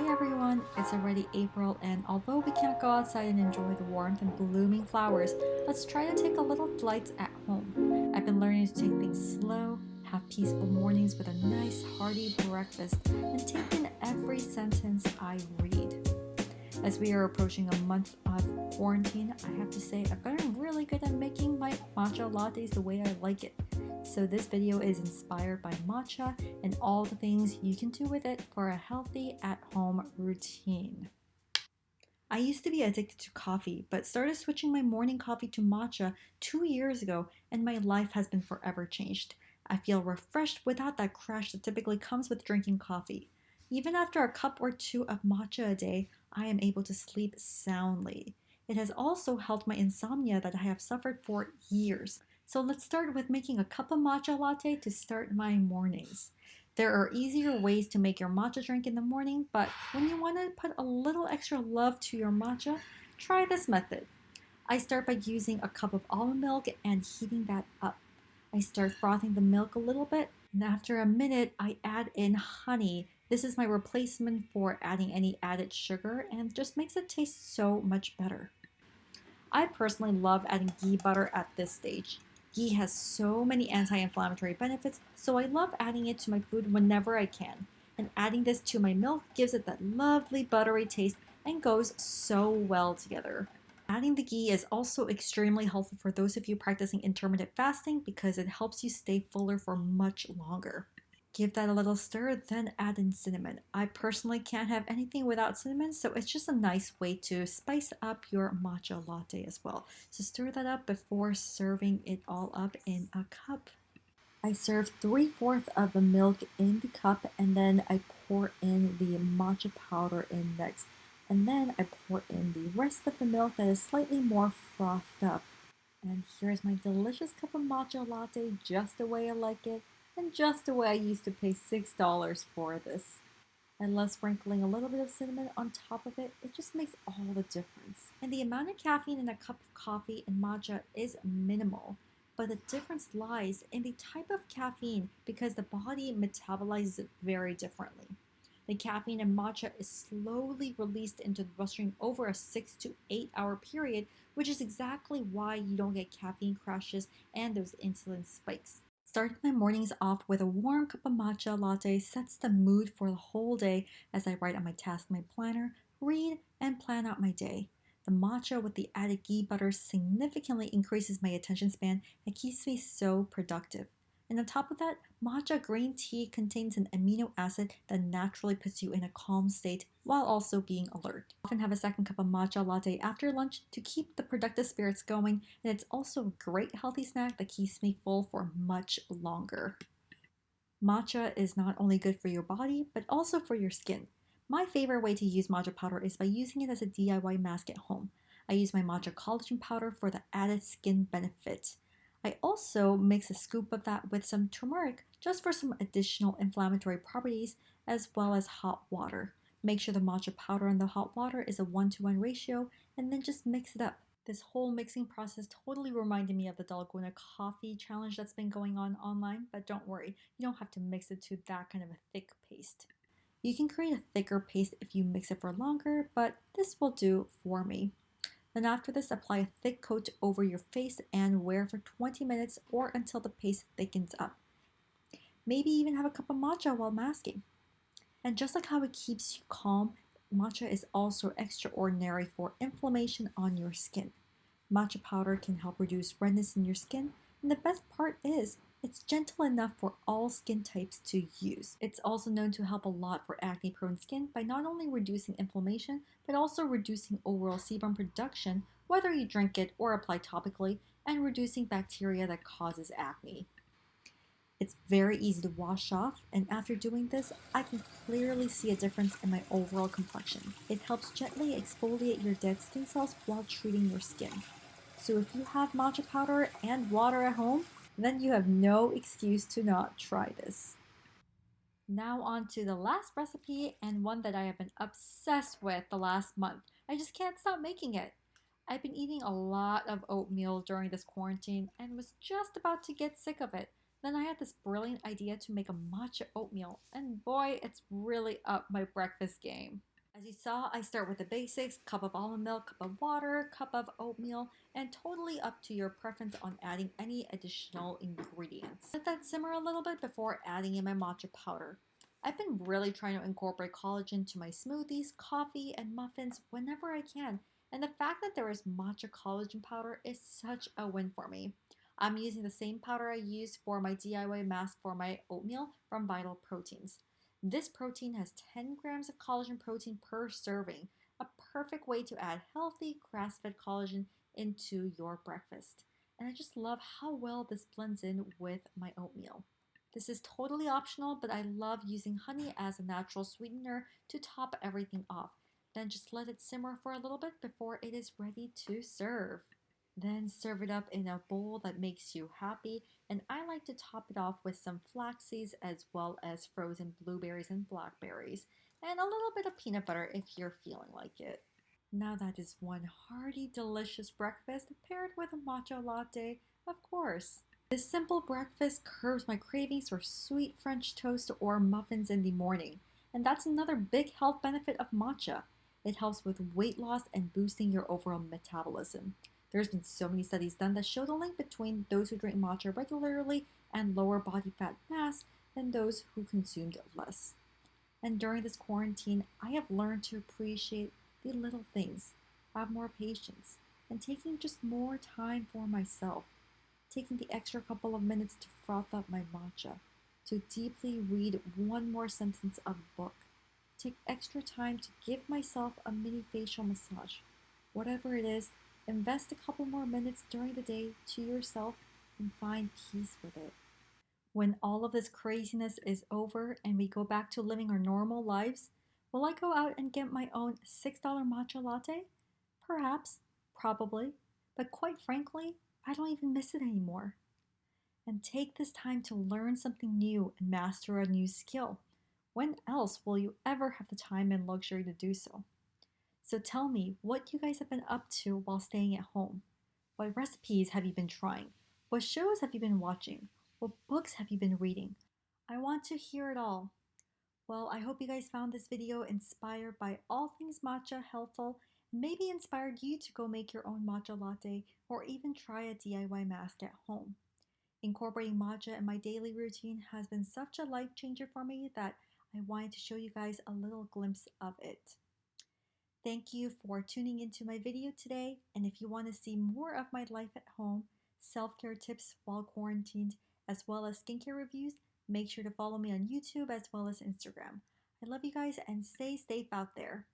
Hi everyone, it's already April, and although we can't go outside and enjoy the warmth and blooming flowers, let's try to take a little delight at home. I've been learning to take things slow, have peaceful mornings with a nice hearty breakfast, and take in every sentence I read. As we are approaching a month of quarantine, I have to say I've gotten really good at making my matcha lattes the way I like it. So this video is inspired by matcha and all the things you can do with it for a healthy at-home routine. I used to be addicted to coffee, but started switching my morning coffee to matcha 2 years ago, and my life has been forever changed. I feel refreshed without that crash that typically comes with drinking coffee. Even after a cup or two of matcha a day, I am able to sleep soundly. It has also helped my insomnia that I have suffered for years. So let's start with making a cup of matcha latte to start my mornings. There are easier ways to make your matcha drink in the morning, but when you want to put a little extra love to your matcha, try this method. I start by using a cup of almond milk and heating that up. I start frothing the milk a little bit, and after a minute, I add in honey. This is my replacement for adding any added sugar and just makes it taste so much better. I personally love adding ghee butter at this stage. Ghee has so many anti-inflammatory benefits, so I love adding it to my food whenever I can. And adding this to my milk gives it that lovely buttery taste and goes so well together. Adding the ghee is also extremely helpful for those of you practicing intermittent fasting because it helps you stay fuller for much longer. Give that a little stir, then add in cinnamon. I personally can't have anything without cinnamon, so it's just a nice way to spice up your matcha latte as well. So stir that up before serving it all up in a cup. I serve 3/4 of the milk in the cup, and then I pour in the matcha powder in next. And then I pour in the rest of the milk that is slightly more frothed up. And here's my delicious cup of matcha latte just the way I like it and just the way I used to pay $6 for this. I love sprinkling a little bit of cinnamon on top of it. It just makes all the difference. And the amount of caffeine in a cup of coffee and matcha is minimal, but the difference lies in the type of caffeine because the body metabolizes it very differently. The caffeine in matcha is slowly released into the bloodstream over a 6 to 8 hour period, which is exactly why you don't get caffeine crashes and those insulin spikes. Starting my mornings off with a warm cup of matcha latte sets the mood for the whole day as I write on my task in my planner, read, and plan out my day. The matcha with the added ghee butter significantly increases my attention span and keeps me so productive. And on top of that, matcha green tea contains an amino acid that naturally puts you in a calm state while also being alert. I often have a second cup of matcha latte after lunch to keep the productive spirits going, and it's also a great healthy snack that keeps me full for much longer. Matcha is not only good for your body, but also for your skin. My favorite way to use matcha powder is by using it as a DIY mask at home. I use my matcha collagen powder for the added skin benefit. I also mix a scoop of that with some turmeric just for some additional inflammatory properties as well as hot water. Make sure the matcha powder and the hot water is a 1-to-1 ratio and then just mix it up. This whole mixing process totally reminded me of the Dalgona coffee challenge that's been going on online, but don't worry, you don't have to mix it to that kind of a thick paste. You can create a thicker paste if you mix it for longer, but this will do for me. Then after this, apply a thick coat over your face and wear for 20 minutes or until the paste thickens up. Maybe even have a cup of matcha while masking. And just like how it keeps you calm, matcha is also extraordinary for inflammation on your skin. Matcha powder can help reduce redness in your skin, and the best part is it's gentle enough for all skin types to use. It's also known to help a lot for acne-prone skin by not only reducing inflammation, but also reducing overall sebum production, whether you drink it or apply topically, and reducing bacteria that causes acne. It's very easy to wash off, and after doing this, I can clearly see a difference in my overall complexion. It helps gently exfoliate your dead skin cells while treating your skin. So if you have matcha powder and water at home, then you have no excuse to not try this. Now on to the last recipe, and one that I have been obsessed with the last month. I just can't stop making it. I've been eating a lot of oatmeal during this quarantine and was just about to get sick of it. Then I had this brilliant idea to make a matcha oatmeal, and boy, it's really up my breakfast game. As you saw, I start with the basics: cup of almond milk, cup of water, cup of oatmeal, and totally up to your preference on adding any additional ingredients. Let that simmer a little bit before adding in my matcha powder. I've been really trying to incorporate collagen to my smoothies, coffee, and muffins whenever I can, and the fact that there is matcha collagen powder is such a win for me. I'm using the same powder I use for my DIY mask for my oatmeal from Vital Proteins. This protein has 10 grams of collagen protein per serving, a perfect way to add healthy grass-fed collagen into your breakfast. And I just love how well this blends in with my oatmeal. This is totally optional, but I love using honey as a natural sweetener to top everything off. Then just let it simmer for a little bit before it is ready to serve. Then serve it up in a bowl that makes you happy, and I like to top it off with some flax seeds as well as frozen blueberries and blackberries, and a little bit of peanut butter if you're feeling like it. Now that is one hearty, delicious breakfast paired with a matcha latte, of course. This simple breakfast curbs my cravings for sweet French toast or muffins in the morning, and that's another big health benefit of matcha. It helps with weight loss and boosting your overall metabolism. There's been so many studies done that show the link between those who drink matcha regularly and lower body fat mass than those who consumed less. And during this quarantine, I have learned to appreciate the little things, have more patience, and taking just more time for myself. Taking the extra couple of minutes to froth up my matcha, to deeply read one more sentence of a book, take extra time to give myself a mini facial massage. Whatever it is, invest a couple more minutes during the day to yourself and find peace with it. When all of this craziness is over and we go back to living our normal lives, will I go out and get my own $6 matcha latte? Perhaps, probably, but quite frankly, I don't even miss it anymore. And take this time to learn something new and master a new skill. When else will you ever have the time and luxury to do so? So tell me what you guys have been up to while staying at home. What recipes have you been trying? What shows have you been watching? What books have you been reading? I want to hear it all. Well, I hope you guys found this video inspired by all things matcha helpful, and maybe inspired you to go make your own matcha latte or even try a DIY mask at home. Incorporating matcha in my daily routine has been such a life changer for me that I wanted to show you guys a little glimpse of it. Thank you for tuning into my video today, and if you want to see more of my life at home, self-care tips while quarantined, as well as skincare reviews, make sure to follow me on YouTube as well as Instagram. I love you guys and stay safe out there.